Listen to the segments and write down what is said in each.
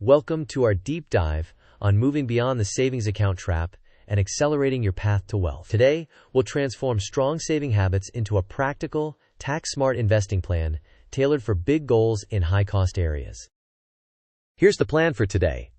Welcome to our deep dive on moving beyond the savings account trap and accelerating your path to wealth. Today, we'll transform strong saving habits into a practical, tax-smart investing plan tailored for big goals in high-cost areas. Here's the plan for today.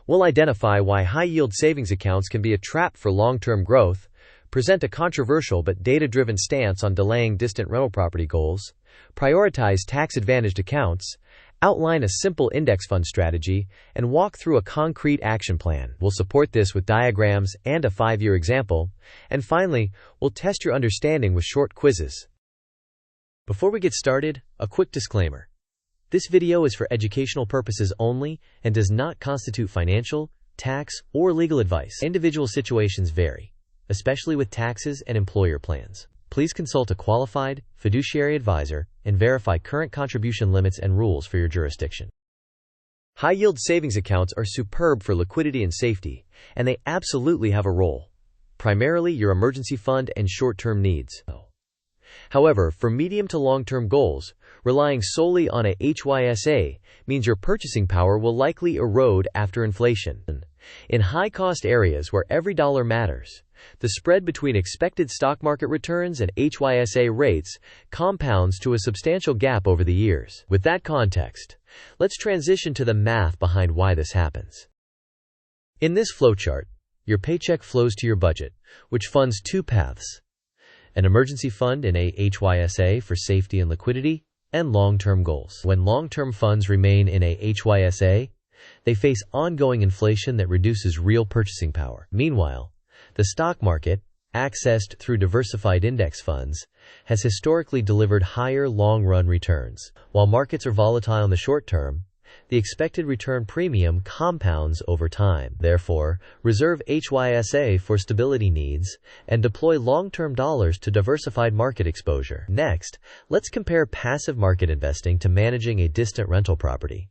We'll identify why high-yield savings accounts can be a trap for long-term growth, present a controversial but data-driven stance on delaying distant rental property goals, prioritize tax-advantaged accounts, outline a simple index fund strategy, and walk through a concrete action plan. We'll support this with diagrams and a 5-year example, and finally, we'll test your understanding with short quizzes. Before we get started, a quick disclaimer. This video is for educational purposes only and does not constitute financial, tax, or legal advice. Individual situations vary, especially with taxes and employer plans. Please consult a qualified, fiduciary advisor and verify current contribution limits and rules for your jurisdiction. High-yield savings accounts are superb for liquidity and safety, and they absolutely have a role, primarily your emergency fund and short-term needs. However, for medium to long-term goals, relying solely on a HYSA means your purchasing power will likely erode after inflation. In high-cost areas where every dollar matters, the spread between expected stock market returns and HYSA rates compounds to a substantial gap over the years. With that context, let's transition to the math behind why this happens. In this flowchart, your paycheck flows to your budget, which funds two paths: an emergency fund and a HYSA for safety and liquidity, and long-term goals. When long-term funds remain in a HYSA, they face ongoing inflation that reduces real purchasing power. Meanwhile, the stock market, accessed through diversified index funds, has historically delivered higher long-run returns. While markets are volatile in the short term, the expected return premium compounds over time. Therefore, reserve HYSA for stability needs and deploy long-term dollars to diversified market exposure. Next, let's compare passive market investing to managing a distant rental property.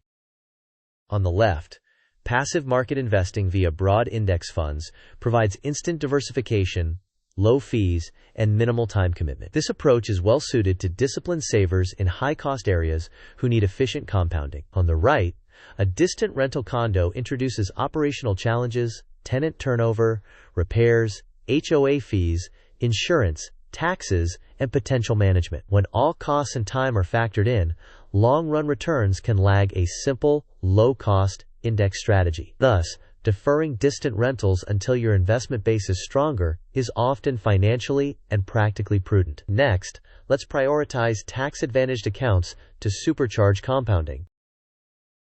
On the left, passive market investing via broad index funds provides instant diversification, low fees, and minimal time commitment. This approach is well suited to disciplined savers in high-cost areas who need efficient compounding. On the right, a distant rental condo introduces operational challenges, tenant turnover, repairs, HOA fees, insurance, taxes, and potential management. When all costs and time are factored in, long-run returns can lag a simple, low-cost index strategy. Thus, deferring distant rentals until your investment base is stronger is often financially and practically prudent. Next, let's prioritize tax-advantaged accounts to supercharge compounding.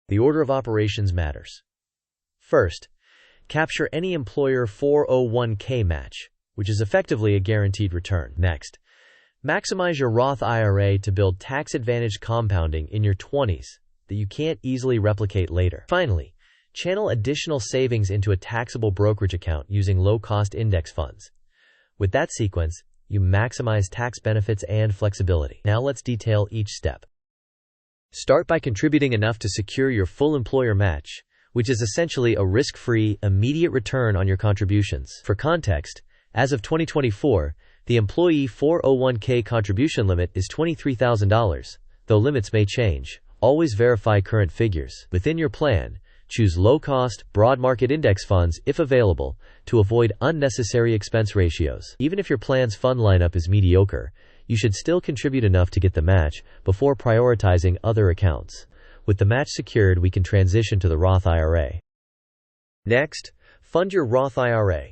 The order of operations matters. First, capture any employer 401k match, which is effectively a guaranteed return. Next, maximize your Roth IRA to build tax-advantaged compounding in your 20s that you can't easily replicate later. Finally, channel additional savings into a taxable brokerage account using low-cost index funds. With that sequence, you maximize tax benefits and flexibility. Now let's detail each step. Start by contributing enough to secure your full employer match, which is essentially a risk-free, immediate return on your contributions. For context, as of 2024, the employee 401k contribution limit is $23,000, though limits may change. Always verify current figures. Within your plan, choose low-cost, broad market index funds if available to avoid unnecessary expense ratios. Even if your plan's fund lineup is mediocre, you should still contribute enough to get the match before prioritizing other accounts. With the match secured, we can transition to the Roth IRA. Next, fund your Roth IRA.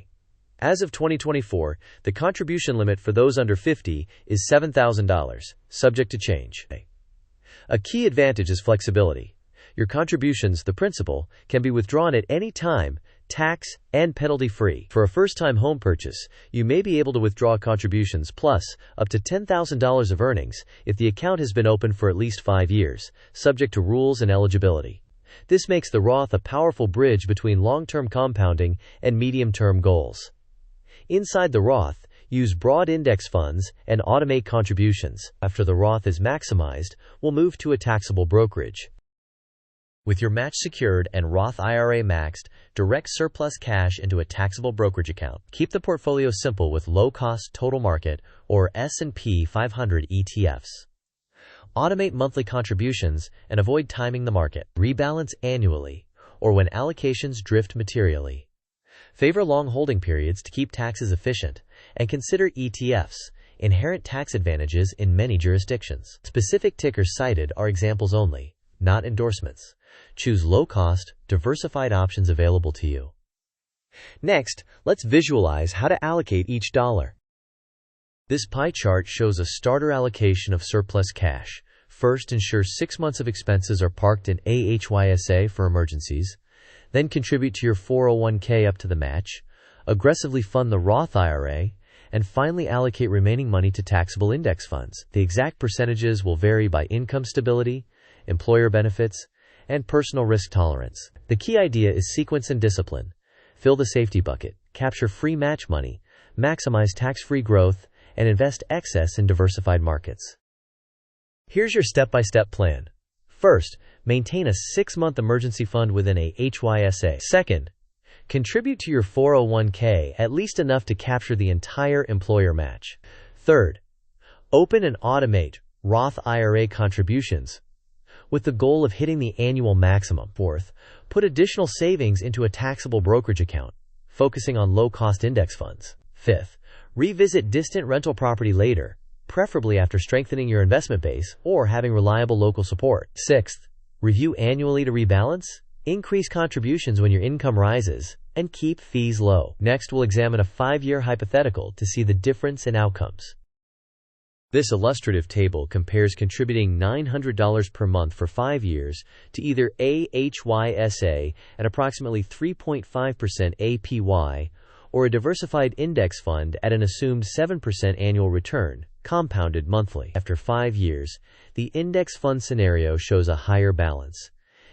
As of 2024, the contribution limit for those under 50 is $7,000, subject to change. A key advantage is flexibility. Your contributions, the principal, can be withdrawn at any time, tax and penalty-free. For a first-time home purchase, you may be able to withdraw contributions plus up to $10,000 of earnings if the account has been open for at least 5 years, subject to rules and eligibility. This makes the Roth a powerful bridge between long-term compounding and medium-term goals. Inside the Roth, use broad index funds and automate contributions. After the Roth is maximized, we'll move to a taxable brokerage. With your match secured and Roth IRA maxed, direct surplus cash into a taxable brokerage account. Keep the portfolio simple with low-cost total market or S&P 500 ETFs. Automate monthly contributions and avoid timing the market. Rebalance annually or when allocations drift materially. Favor long holding periods to keep taxes efficient, and consider ETFs, inherent tax advantages in many jurisdictions. Specific tickers cited are examples only, not endorsements. Choose low-cost, diversified options available to you. Next, let's visualize how to allocate each dollar. This pie chart shows a starter allocation of surplus cash. First, ensure 6 months of expenses are parked in a HYSA for emergencies. Then contribute to your 401k up to the match. Aggressively fund the Roth IRA. And finally allocate remaining money to taxable index funds. The exact percentages will vary by income stability, employer benefits, and personal risk tolerance. The key idea is sequence and discipline. Fill the safety bucket, capture free match money, maximize tax-free growth, and invest excess in diversified markets. Here's your step-by-step plan. First, maintain a 6-month emergency fund within a HYSA. Second, contribute to your 401k at least enough to capture the entire employer match. Third, open and automate Roth IRA contributions with the goal of hitting the annual maximum. Fourth, put additional savings into a taxable brokerage account, focusing on low-cost index funds. Fifth, revisit distant rental property later, preferably after strengthening your investment base or having reliable local support. Sixth, review annually to rebalance, increase contributions when your income rises, and keep fees low. Next, we'll examine a 5-year hypothetical to see the difference in outcomes. This illustrative table compares contributing $900 per month for 5 years to either a HYSA at approximately 3.5% APY or a diversified index fund at an assumed 7% annual return, compounded monthly. After 5 years, the index fund scenario shows a higher balance.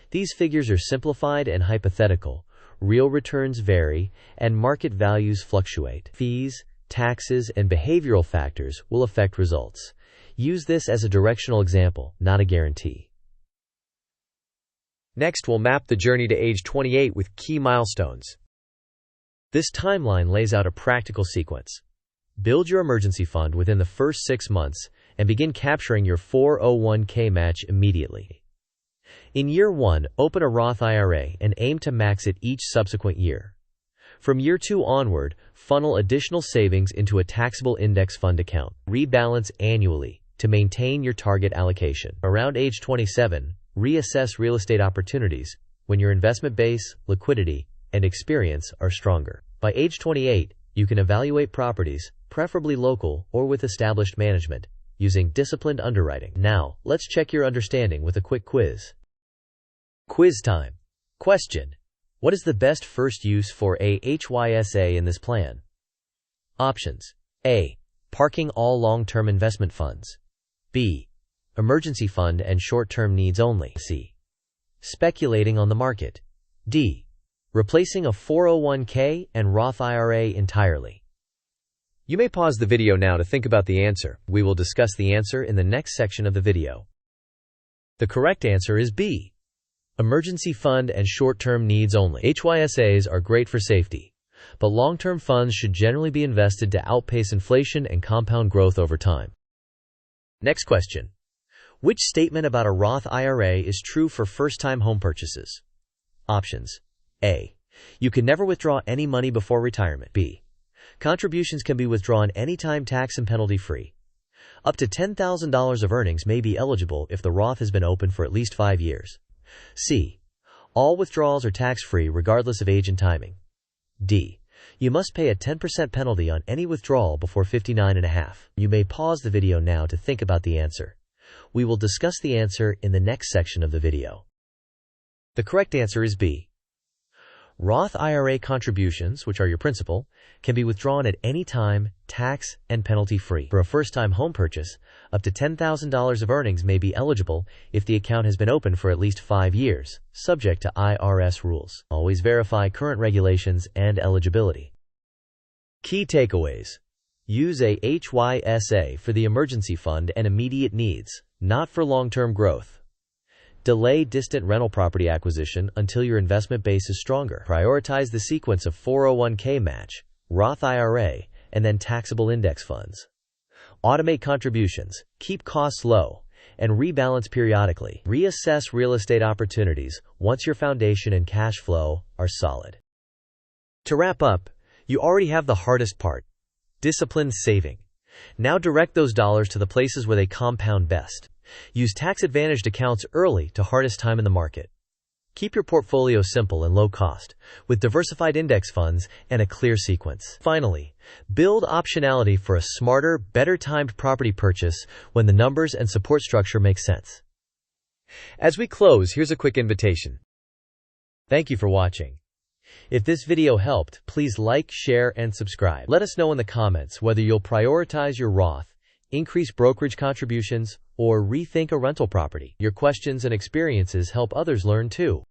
These figures are simplified and hypothetical. Real returns vary, and market values fluctuate. Fees, taxes, and behavioral factors will affect results. Use this as a directional example, not a guarantee. Next, we'll map the journey to age 28 with key milestones. This timeline lays out a practical sequence. Build your emergency fund within the first 6 months and begin capturing your 401k match immediately. In year 1, open a Roth IRA and aim to max it each subsequent year. From year 2 onward, funnel additional savings into a taxable index fund account. Rebalance annually to maintain your target allocation. Around age 27, reassess real estate opportunities when your investment base, liquidity, and experience are stronger. By age 28, you can evaluate properties, preferably local or with established management, using disciplined underwriting. Now, let's check your understanding with a quick quiz. Quiz time. Question: what is the best first use for a HYSA in this plan? Options: A. Parking all long-term investment funds. B. Emergency fund and short-term needs only. C. Speculating on the market. D. Replacing a 401k and Roth IRA entirely. You may pause the video now to think about the answer. We will discuss the answer in the next section of the video. The correct answer is B. Emergency fund and short-term needs only. HYSAs are great for safety, but long-term funds should generally be invested to outpace inflation and compound growth over time. Next question. Which statement about a Roth IRA is true for first-time home purchases? Options: A. You can never withdraw any money before retirement. B. Contributions can be withdrawn anytime tax and penalty-free. Up to $10,000 of earnings may be eligible if the Roth has been open for at least 5 years. C. All withdrawals are tax-free regardless of age and timing. D. You must pay a 10% penalty on any withdrawal before 59.5. You may pause the video now to think about the answer. We will discuss the answer in the next section of the video. The correct answer is B. Roth IRA contributions, which are your principal, can be withdrawn at any time, tax and penalty-free. For a first-time home purchase, up to $10,000 of earnings may be eligible if the account has been open for at least 5 years, subject to IRS rules. Always verify current regulations and eligibility. Key takeaways. Use a HYSA for the emergency fund and immediate needs, not for long-term growth. Delay distant rental property acquisition until your investment base is stronger. Prioritize the sequence of 401k match, Roth IRA, and then taxable index funds. Automate contributions, keep costs low, and rebalance periodically. Reassess real estate opportunities once your foundation and cash flow are solid. To wrap up, you already have the hardest part: disciplined saving. Now direct those dollars to the places where they compound best. Use tax-advantaged accounts early to harness time in the market. Keep your portfolio simple and low cost, with diversified index funds and a clear sequence. Finally, build optionality for a smarter, better-timed property purchase when the numbers and support structure make sense. As we close, here's a quick invitation. Thank you for watching. If this video helped, please like, share, and subscribe. Let us know in the comments whether you'll prioritize your Roth, increase brokerage contributions, or rethink a rental property. Your questions and experiences help others learn too.